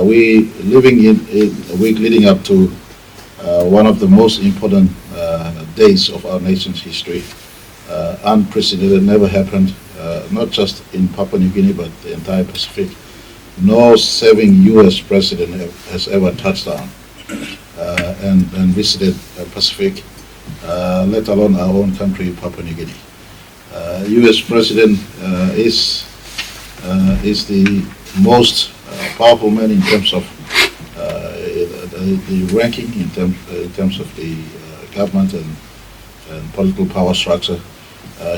We living in a week leading up to one of the most important days of our nation's history. Unprecedented, never happened, not just in Papua New Guinea, but the entire Pacific. No serving U.S. president has ever touched down and visited Pacific, let alone our own country, Papua New Guinea. U.S. president is the most powerful man in terms of the ranking, in terms of the government and political power structure.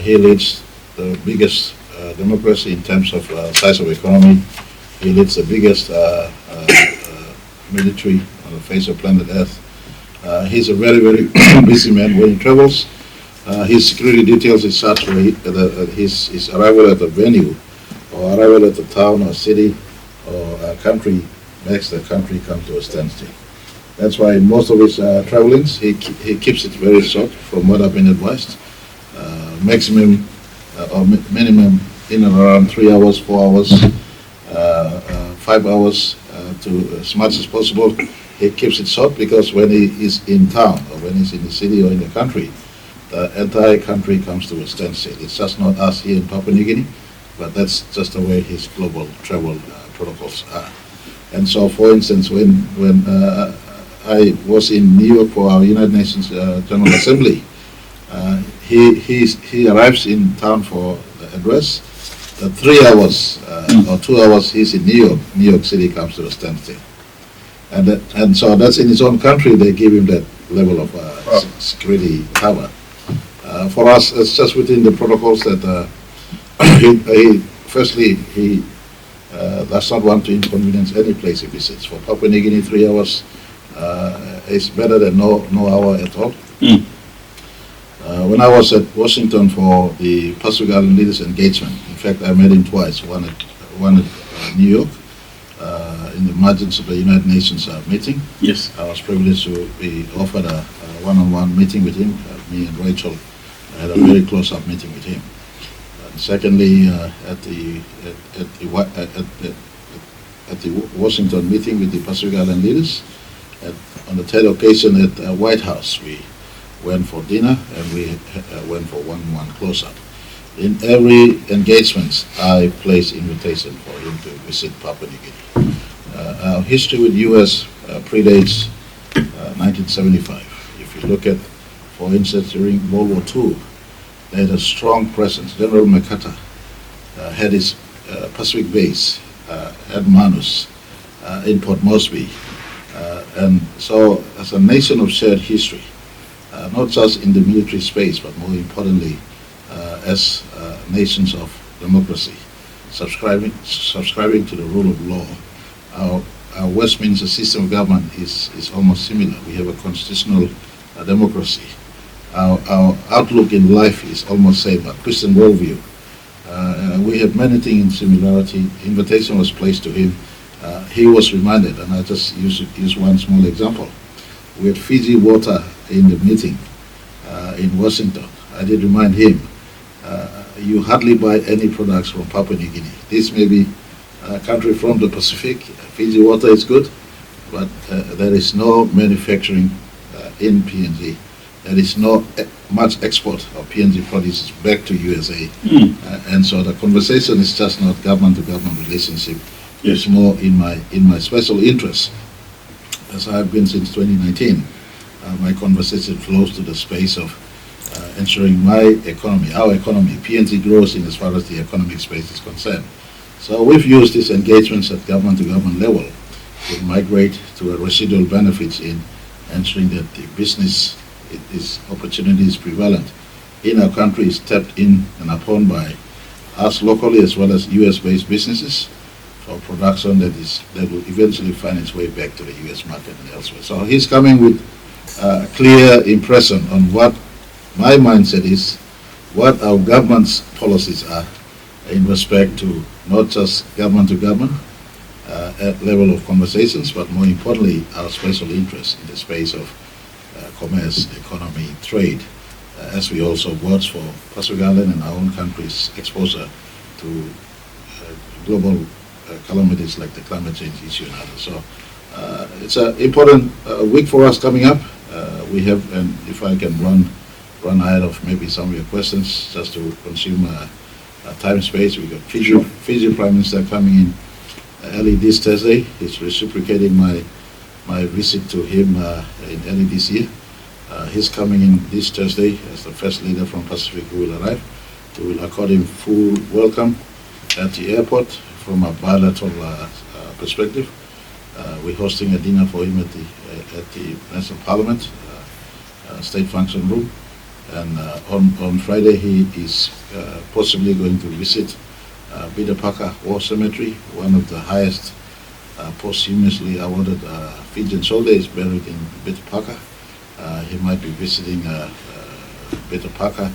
He leads the biggest democracy in terms of size of economy. He leads the biggest military on the face of planet Earth. He's a very, very busy man when he travels. His security details is such that his arrival at the venue or arrival at the town or city or country makes the country come to a standstill. That's why in most of his travelings he keeps it very short from what I've been advised. Maximum or minimum in and around 3 hours, 4 hours, 5 hours to as much as possible. He keeps it short because when he is in town or when he's in the city or in the country, the entire country comes to a standstill. It's just not us here in Papua New Guinea, but that's just the way his global travel protocols are. And so, for instance, when I was in New York for our United Nations General Assembly, he arrives in town for the address. 3 hours or 2 hours he's in New York City comes to a standstill. And so that's in his own country, they give him that level of security cover. For us, it's just within the protocols that firstly, he does not want to inconvenience any place he visits. For Papua New Guinea, 3 hours is better than no hour at all. When I was at Washington for the Pacific Island Leaders Engagement, in fact, I met him twice, one at New York, in the margins of the United Nations meeting. Yes. I was privileged to be offered a one-on-one meeting with him. Me and Rachel had a very close-up meeting with him. And secondly, at the Washington meeting with the Pacific Island leaders, on the third occasion at White House, we went for dinner and we went for one-on-one close-up. In every engagement, I place invitation for him to visit Papua New Guinea. Our history with U.S. Predates 1975. If you look at, for instance, during World War II, they had a strong presence. General MacArthur had his Pacific base at Manus in Port Moresby. And so, as a nation of shared history, not just in the military space, but more importantly, as nations of democracy, subscribing to the rule of law. Our Westminster system of government is almost similar. We have a constitutional democracy. Our outlook in life is almost same, but Christian worldview. We have many things in similarity. Invitation was placed to him. He was reminded, and I just use one small example. We had Fiji water in the meeting in Washington. I did remind him, you hardly buy any products from Papua New Guinea. This may be a country from the Pacific. Fiji water is good, but there is no manufacturing in PNG. There is no much export of PNG produce back to USA. And so the conversation is just not government-to-government relationship. Yes. It's more in my special interest. As I've been since 2019, my conversation flows to the space of ensuring my economy, our economy, PNG grows in as far as the economic space is concerned. So we've used these engagements at government-to-government level to migrate to a residual benefits in ensuring that the business opportunities prevalent in our country is tapped in and upon by us locally as well as US-based businesses for production that will eventually find its way back to the US market and elsewhere. So he's coming with a clear impression on what my mindset is, what our government's policies are in respect to not just government to government at level of conversations, but more importantly, our special interest in the space of commerce, economy, trade, as we also watch for Pacific Island and our own country's exposure to global calamities like the climate change issue and others. So it's an important week for us coming up. We have, and if I can run ahead of maybe some of your questions, just to consume time space. We got Fiji Prime Minister coming in early this Thursday. He's reciprocating my visit to him in early this year. He's coming in this Thursday as the first leader from Pacific who will arrive. We will accord him full welcome at the airport from a bilateral perspective. We're hosting a dinner for him at the National Parliament State Function Room. And on Friday, he is possibly going to visit Bidapaka War Cemetery, one of the highest posthumously awarded Fijian soldier is buried in Bidapaka. He might be visiting Bidapaka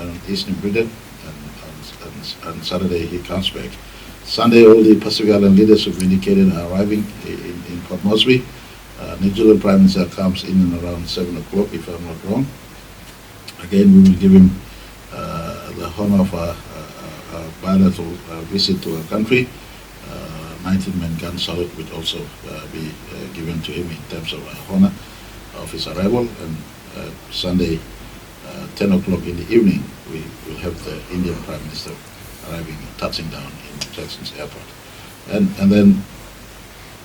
and Eastern Britain, and Saturday he comes back. Sunday, all the Pacific Island leaders who've indicated are arriving in Port Moresby. New Zealand Prime Minister comes in and around 7 o'clock, if I'm not wrong. Again, we will give him the honor of a bilateral visit to our country. 19-man gun salute would also be given to him in terms of honor of his arrival. And Sunday, 10 o'clock in the evening, we will have the Indian Prime Minister arriving and touching down in Jackson's airport. And then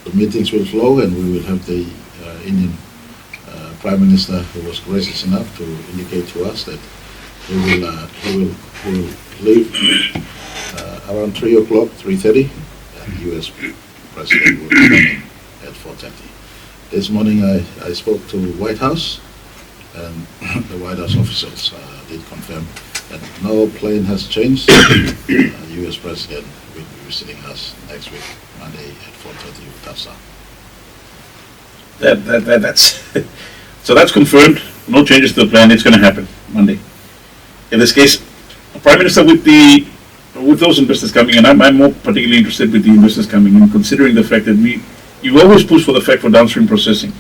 the meetings will flow, and we will have the Indian Prime Minister, who was gracious enough to indicate to us that he will leave around 3 o'clock, 3:30, and the U.S. President will come in at 4:30. This morning I spoke to White House, and the White House officials did confirm that no plane has changed. The U.S. President will be visiting us next week, Monday at 4:30 with touchdown. That's so that's confirmed. No changes to the plan. It's going to happen Monday. In this case, Prime Minister, with those investors coming in, I'm more particularly interested with the investors coming in, considering the fact that you always push for the fact for downstream processing.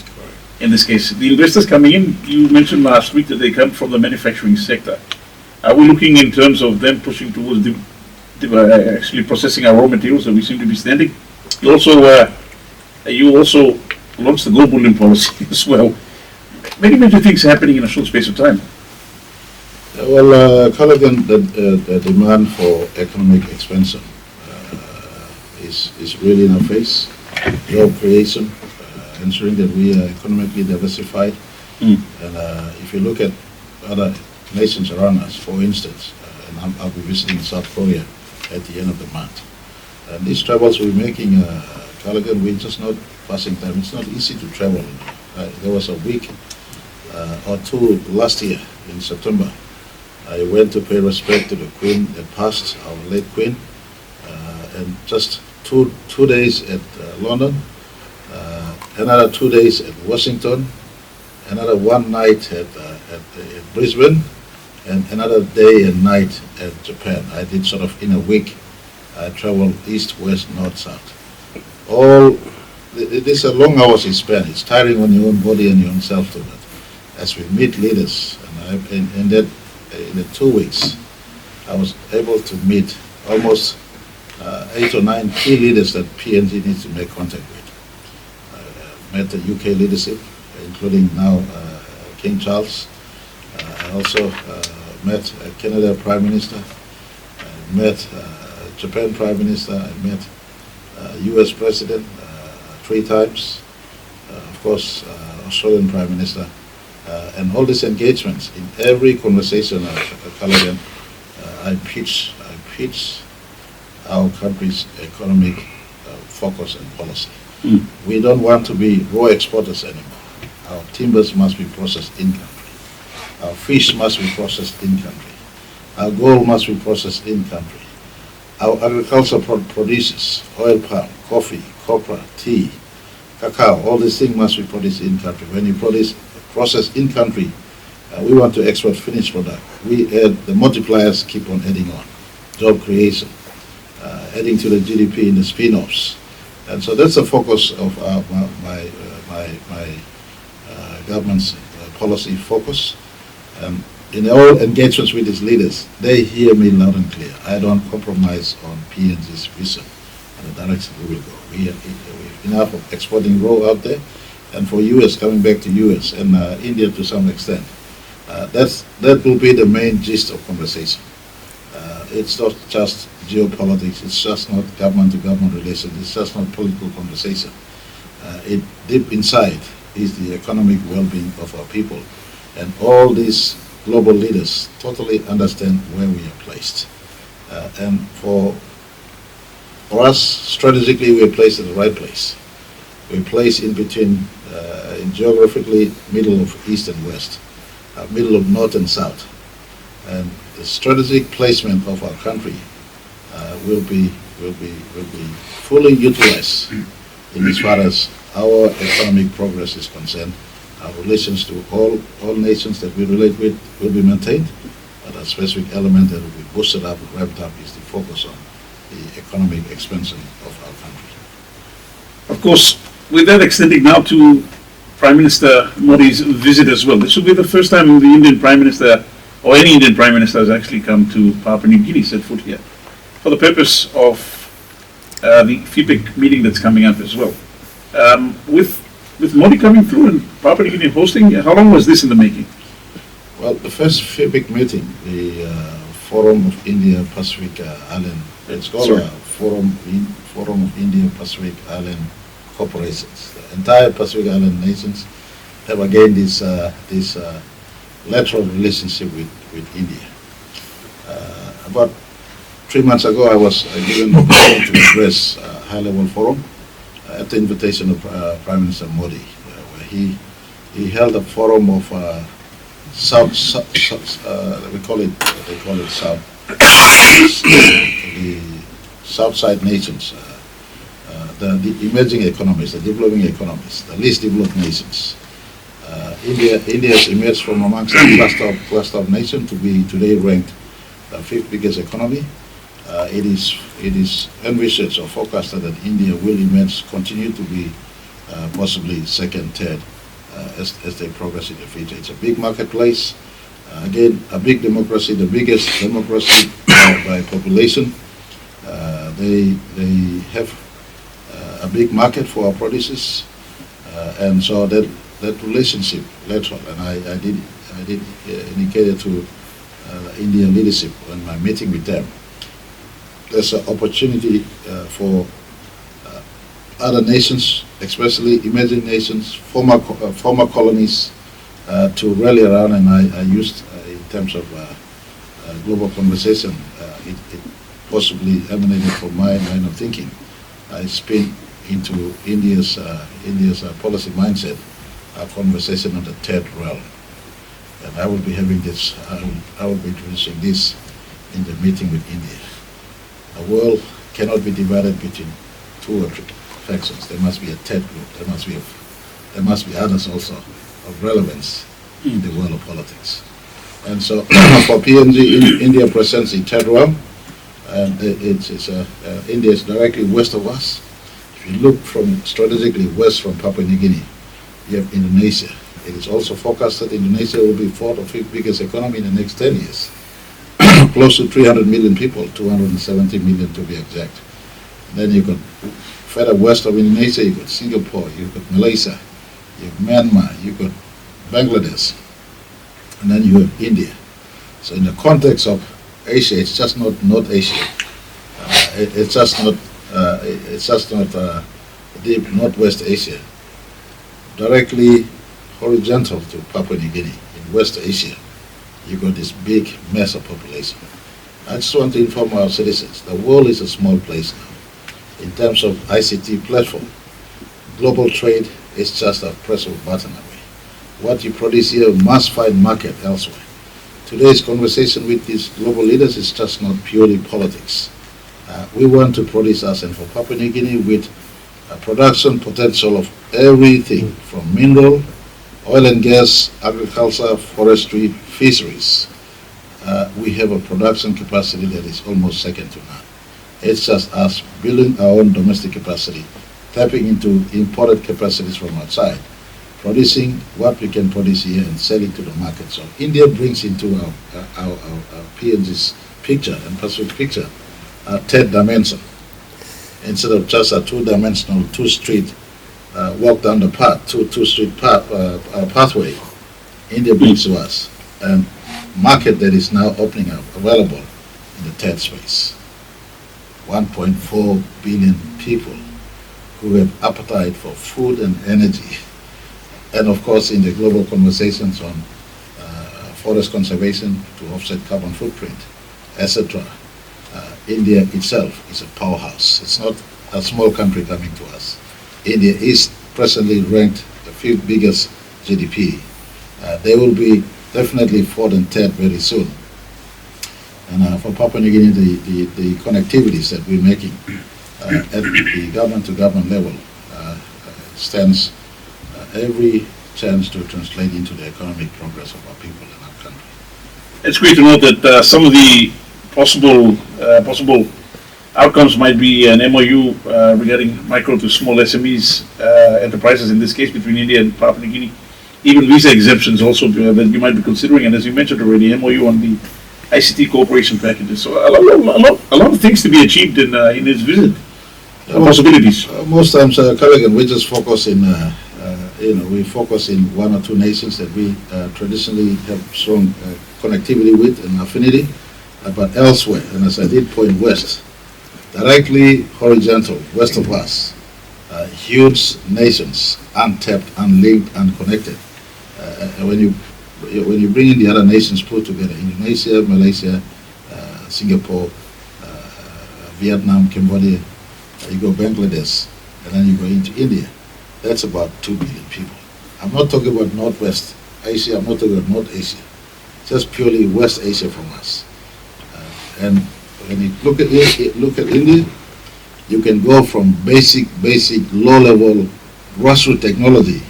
In this case, the investors coming in, you mentioned last week that they come from the manufacturing sector. Are we looking in terms of them pushing towards actually processing our raw materials that we seem to be standing? You also launched the global limb policy as well. Many things happening in a short space of time. Well, Callaghan, the demand for economic expansion is really in our face. Job creation, ensuring that we are economically diversified. And if you look at other nations around us, for instance, and I'll be visiting South Korea at the end of the month. And these travels we're making, Callaghan, we're just not passing time. It's not easy to travel. There was a week or two last year in September. I went to pay respect to the Queen that passed, our late Queen, and just two days at London, another 2 days at Washington, another one night at Brisbane, and another day and night at Japan. I did sort of in a week. I traveled east, west, north, south. These are long hours you spend. It's tiring on your own body and your own self too. But as we meet leaders, and in the 2 weeks, I was able to meet almost 8 or 9 key leaders that PNG needs to make contact with. Met the UK leadership, including now King Charles. I also met Canada Prime Minister. I met Japan Prime Minister. I met US President 3 times. Of course, Australian Prime Minister. And all these engagements, in every conversation Callaghan, I pitch our country's economic focus and policy. We don't want to be raw exporters anymore. Our timbers must be processed in country. Our fish must be processed in country. Our gold must be processed in country. Our agricultural producers, oil palm, coffee, copra, tea, cacao, all these things must be produced in country. When you process in country, we want to export finished product. The multipliers keep on adding on. Job creation, adding to the GDP in the spin-offs. And so that's the focus of my government's policy focus. In all engagements with its leaders, they hear me loud and clear. I don't compromise on PNG's vision. and the direction we will go. We have enough of exporting raw out there, and for US, coming back to US and India to some extent. That will be the main gist of conversation. It's not just geopolitics, it's just not government-to-government relations, it's just not political conversation. It deep inside is the economic well-being of our people. And all these global leaders totally understand where we are placed. And for us, strategically, we're placed in the right place. We're placed in between, in geographically, middle of east and west, middle of north and south. And the strategic placement of our country will be fully utilized in as far as our economic progress is concerned. Our relations to all nations that we relate with will be maintained, but a specific element that will be boosted up and ramped up is the focus on the economic expansion of our country. Of course, with that extending now to Prime Minister Modi's visit as well. This will be the first time the Indian Prime Minister, or any Indian Prime Minister, has actually come to Papua New Guinea, set foot here, for the purpose of the FIPIC meeting that's coming up as well. With Modi coming through and Papua New Guinea hosting, how long was this in the making? Well, the first FIPIC meeting, the Forum of India Pacific Island, it's called a Forum of India Pacific Island Corporations. The entire Pacific Island nations have again this lateral relationship with India. About 3 months ago, I was given the opportunity to address a high-level forum at the invitation of Prime Minister Modi, where he held a forum of they call it South, the Southside nations, the emerging economies, the developing economies, the least developed nations. India has emerged from amongst the cluster of nations to be today ranked the 5th biggest economy. It is envisaged or forecasted that India will continue to be possibly second, third as they progress in the future. It's a big marketplace. Again, a big democracy, the biggest democracy by population. They have a big market for our producers, and so that relationship lateral, and I did indicate it to Indian leadership when my meeting with them. There's an opportunity for other nations, especially emerging nations, former colonies, to rally around, and I used, in terms of global conversation, it possibly emanated from my line of thinking. I spin into India's policy mindset, a conversation on the third realm. And I will be having this, I will be introducing this in the meeting with India. The world cannot be divided between 2 or 3 factions. There must be a third group. There must be others also of relevance in the world of politics. And so for PNG, India presents the third realm, and India is directly west of us. If you look from strategically west from Papua New Guinea, you have Indonesia. It is also forecast that Indonesia will be 4th or 5th biggest economy in the next 10 years. Close to 300 million people, 270 million to be exact. And then you got further west of Indonesia, you got Singapore, you got Malaysia, you have Myanmar, you got Bangladesh, and then you have India. So in the context of Asia, it's just not North Asia. It's just not deep Northwest Asia. Directly horizontal to Papua New Guinea in West Asia, you got this big mass of population. I just want to inform our citizens, the world is a small place now. In terms of ICT platform, global trade is just a press of a button away. What you produce here must find market elsewhere. Today's conversation with these global leaders is just not purely politics. We want to produce us, and for Papua New Guinea, with a production potential of everything from mineral, oil and gas, agriculture, forestry, fisheries. We have a production capacity that is almost second to none. It's just us building our own domestic capacity, tapping into imported capacities from outside, producing what we can produce here and selling to the market. So India brings into our PNG's picture and Pacific picture a third dimension. instead of just a two-dimensional, two-street walk down the path, two-street pathway. India brings to us a market that is now opening up, available in the third space. 1.4 billion people who have appetite for food and energy. And of course, in the global conversations on forest conservation to offset carbon footprint, etc., India itself is a powerhouse. It's not a small country coming to us. India is presently ranked the fifth biggest GDP. They will be definitely fourth and third very soon. And for Papua New Guinea, the connectivities that we're making at the government-to-government level stands every chance to translate into the economic progress of our people and our country. It's great to know that some of the possible outcomes might be an MOU regarding micro to small SMEs enterprises, in this case between India and Papua New Guinea. Even visa exemptions also that you might be considering, and as you mentioned already, MOU on the ICT cooperation packages. So a lot of things to be achieved in this visit. Possibilities. Most times, Kalagan, we just focus in, we focus in one or two nations that we traditionally have strong connectivity with and affinity, but elsewhere, and as I did point west, directly horizontal, west of us, huge nations, untapped, unlinked, unconnected. When you bring in the other nations put together, Indonesia, Malaysia, Singapore, Vietnam, Cambodia, you go Bangladesh, and then you go into India, that's about 2 billion people. I'm not talking about Northwest Asia, I'm not talking about North Asia, just purely West Asia from us. And when you look at India, you can go from basic, low-level grassroots technology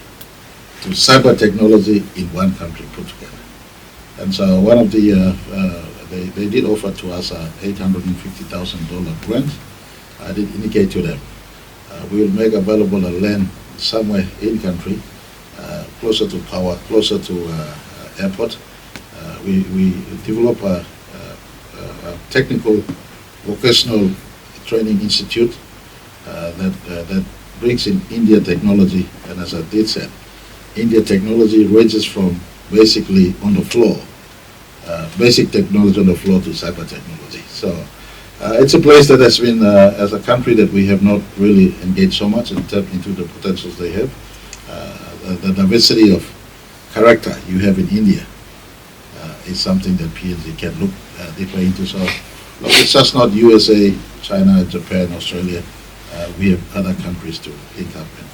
to cyber technology in one country put together. And so one of the, they did offer to us a $850,000 grant. I did indicate to them, we will make available a land somewhere in country, closer to power, closer to airport. We develop a technical vocational training institute that brings in India technology, and as I did say, India technology ranges from basically on the floor, basic technology on the floor to cyber technology. So it's a place that has been, as a country, that we have not really engaged so much and tapped into the potentials they have. The diversity of character you have in India is something that PNG can look deeper into. So look, it's just not USA, China, Japan, Australia. We have other countries to link up and